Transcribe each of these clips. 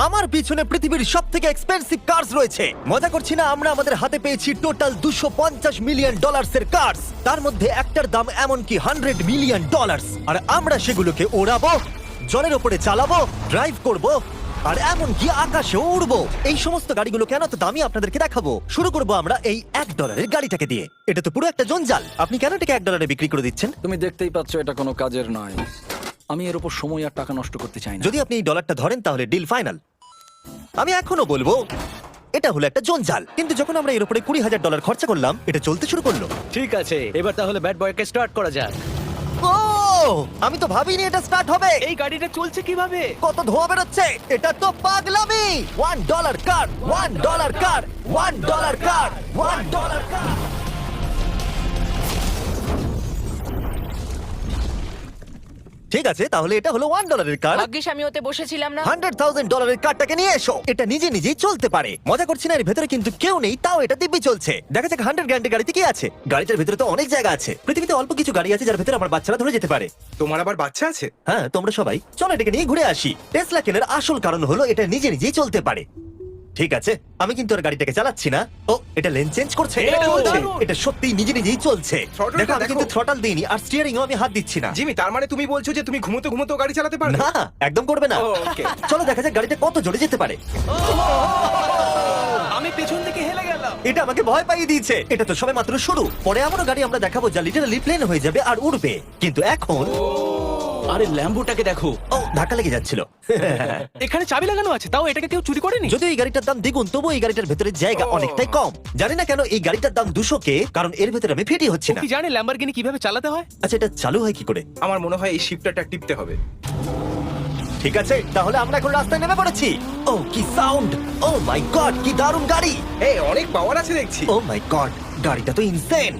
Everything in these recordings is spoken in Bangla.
আমার পিছনে পৃথিবীর সব থেকে এক্সপেন্সিভ কার্স রয়েছে। মজা করছি না, আমরা আমাদের হাতে পেয়েছি টোটাল $250 মিলিয়ন এর কার্স। তার মধ্যে একটার দাম এমনকি $100 মিলিয়ন। আর আমরা সেগুলোকে ওড়াবো, জলের ওপরে চালাবো, ড্রাইভ করব, আর এমনকি আকাশে উড়বো। এই সমস্ত গাড়িগুলো কেন তো দামি আপনাদেরকে দেখাবো। শুরু করবো আমরা এই $1 গাড়িটাকে দিয়ে। এটা তো পুরো একটা জঞ্জাল। আপনি কেন এটাকে $1 বিক্রি করে দিচ্ছেন? তুমি দেখতেই পাচ্ছ এটা কোনো কাজের নয়। আমি এর উপর সময় আর টাকা নষ্ট করতে চাই না। যদি আপনি এই ডলারটা ধরেন তাহলে ডিল ফাইনাল। আমি এখনো বলবো এটা হলো একটা জঞ্জাল, কিন্তু যখন আমরা এর উপরে $20,000 খরচা করলাম, এটা চলতে শুরু করলো। ঠিক আছে, এবার তাহলে ব্যাড বয়কে স্টার্ট করা যাক। ও, আমি তো ভাবিনি এটা স্টার্ট হবে। এই গাড়িটা চলছে কিভাবে? কত ধোঁয়া বেরোচ্ছে, এটা তো পাগলামি। $1 কার, $1 কার, $1 কার, $1 কার। ঠিক আছে, তাহলে এটা হলো $1 কার। ভাগ্যিস আমি ওতে বসেছিলাম না। $100,000 কারটাকে নিয়ে এসো। এটা নিজে নিজেই চলতে পারে। মজা করছি না, এর ভেতরে কিন্তু কেউ নেই, তাও এটা দিব্যি চলছে। দেখা যাক 100 গ্র্যান্ডের গাড়িতে কি আছে। গাড়িটার ভেতরে তো অনেক জায়গা আছে। পৃথিবীতে অল্প কিছু গাড়ি আছে যার ভেতরে আমার বাচ্চারা ধরে যেতে পারে। তোমার আবার বাচ্চা আছে? হ্যাঁ, তোমরা সবাই চলো এটাকে নিয়ে ঘুরে আসি। টেসলা কেনার আসল কারণ হলো এটা নিজে নিজেই চলতে পারে। ঠিক আছে, আমি কিন্তু আর গাড়িটাকে চালাচ্ছি না। ও, এটা লেন চেঞ্জ করছে। এটা চলছে। এটা সত্যি নিজে নিজেই চলছে। Throttle-টা দেখো, আমি দেখো। কিন্তু থ্রটাল দিইনি, আর স্টিয়ারিংও আমি হাত দিচ্ছি না। জিমি, তার মানে তুমি বলছো যে তুমি ঘুমোতে ঘুমোতে গাড়ি চালাতে পারবে? না, একদম করবে না। ও, okay. চলো দেখা যাক গাড়িটা কত জোরে যেতে পারে। আমি পেছন থেকে হেলে গেলাম। এটা আমাকে ভয় পাইয়ে দিয়েছে। এটা তো সবে মাত্র শুরু। পরে এমনও গাড়ি আমরা দেখাবো যা লিটারালি প্লেন হয়ে যাবে আর উড়বে। কিন্তু এখন আরে ল্যাম্বোটাকে দেখো, ও, ধাক্কা লেগে যাচ্ছিল। এখানে চাবি লাগানো আছে, তাও এটাকে কেউ চুরি করেনি। যদিও এই গাড়িটার দাম দ্বিগুণ, তবু এই গাড়িটার ভেতরে জায়গা অনেকটাই কম। জানি না কেন এই গাড়িটার দাম 200K, কারণ এর ভেতরে আমি ফিটি হচ্ছে ও না। কি জানে ল্যাম্বরগিনি কিভাবে চালাতে হয়? আচ্ছা, এটা চালু হয় কি করে? আমার মনে হয় এই শিফটারটা টিপতে হবে। ঠিক আছে, তাহলে আমরা এখন রাস্তায় নেমে পড়েছি। ও, কি সাউন্ড! ও মাই গড, কি দারুণ গাড়ি! এই অনেক পাওয়ার আছে দেখছি। ও মাই গড, গাড়িটা তো ইনসেন।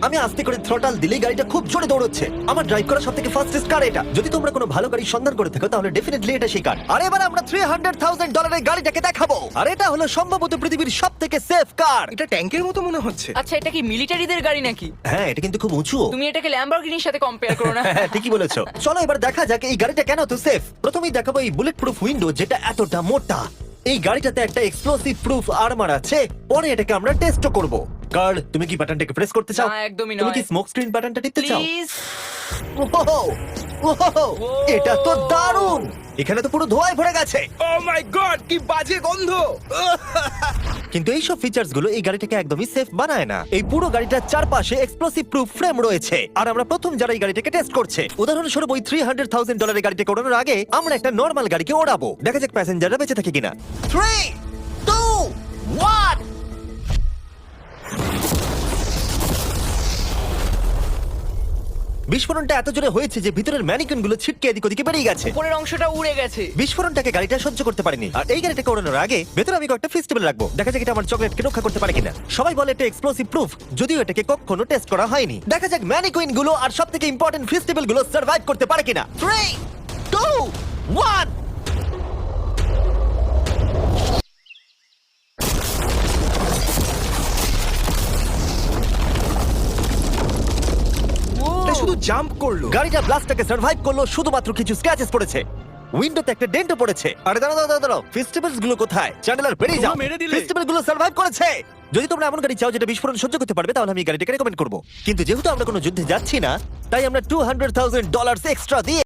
আমি আস্তে করে থ্রটাল দিলেই গাড়িটা খুব জোরে দৌড়চ্ছে। আমার ড্রাইভ করা সবথেকে ফাস্টেস্ট কার এটা। যদি তোমরা কোনো ভালো গাড়ির সন্ধান করে থাকো তাহলে ডেফিনেটলি এটা সেই কার। আর এবার আমরা $300,000 এর গাড়িটাকে দেখাবো। আর এটা হলো সম্ভবত পৃথিবীর সবথেকে সেফ কার। এটা ট্যাঙ্কের মতো মনে হচ্ছে। আচ্ছা, এটা কি মিলিটারিদের গাড়ি নাকি? হ্যাঁ, এটা কিন্তু খুব উঁচু। তুমি এটাকে ল্যাম্বরগিনির সাথে কম্পেয়ার করো না। হ্যাঁ, ঠিকই বলেছো। চলো এবার দেখা যাক এই গাড়িটা কেন তো সেফ। প্রথমেই দেখাবো এই বুলেট প্রুফ উইন্ডো, যেটা এতটা মোটা। এই গাড়িটাতে একটা এক্সপ্লোসিভ প্রুফ আর্মার আছে। পরে এটাকে আমরা টেস্ট করব। কার্ল, তুমি কি বাটনটাকে প্রেস করতে চাও? না, একদমই তুমি কি নয়। স্মোক স্ক্রিন বাটনটা টিপতে চাও? প্লিজ। ওহো, ওহো, এটা তো দারুণ। এখানে তো পুরো ধোঁয়ায় ভরে গেছে। ও মাই গড, কি বাজে গন্ধ! কিন্তু এইসব ফিচার্স গুলো এই গাড়িটাকে একদমই সেফ বানায় না। এই পুরো গাড়িটার চারপাশে এক্সপ্লোসিভ প্রুফ ফ্রেম রয়েছে। আর আমরা প্রথম যারা এই গাড়িটাকে টেস্ট করছে, উদাহরণস্বরূপ ওই $300,000 গাড়িটাকে ওড়ানোর আগে আমরা একটা নর্মাল গাড়িকে ওড়াবো। দেখা যাক প্যাসেঞ্জাররা বেঁচে থাকে কিনা। 3, 2, 1। বিস্ফোরণটা এত জোরে হয়েছে যে ভিতরের ম্যানিকুইন গুলো ছিটকে এদিক ওদিকে বেরিয়ে গেছে। উপরের অংশটা উড়ে গেছে। বিস্ফোরণটাকে গাড়িটা সহ্য করতে পারেনি। আর এই গাড়িটাকে ওড়ানোর আগে ভেতরে আমি কয়েকটা ফেস্টিভ্যাল রাখবো। দেখা যাক এটা আমার চকলেটকে রক্ষা করতে পারে কিনা। সবাই বলে এটা এক্সপ্লোসিভ প্রুফ, যদিও এটাকে কখনো টেস্ট করা হয়নি। দেখা যাক ম্যানিকুইন গুলো আর সবথেকে ইম্পর্টেন্ট ফেস্টিভ্যাল গুলো সার্ভাইভ করতে পারে কিনা। 3, 2, 1। এটা শুধু জাম্প করলো। গাড়িটা ব্লাস্টটাকে সার্ভাইভ করলো, শুধুমাত্র কিছু স্ক্র্যাচেস পড়েছে। উইন্ডোতে একটা ডেন্টও পড়েছে। আরে দাঁড়াও দাঁড়াও দাঁড়াও, ফেস্টিভ্যালস গুলো কোথায়? চ্যান্ডেলার বেরিয়ে যাও। তোমরা মেরে দিলে। ফেস্টিভ্যাল গুলো সার্ভাইভ করেছে। যদি তোমরা এমন গাড়ি চাও যেটা বিস্ফোরণ সহ্য করতে পারবে, তাহলে আমি এই গাড়িটাকে রেকমেন্ড করবো। কিন্তু যেহেতু আমরা কোনো যুদ্ধে যাচ্ছি না, তাই আমরা $200,000 এক্সট্রা দিয়ে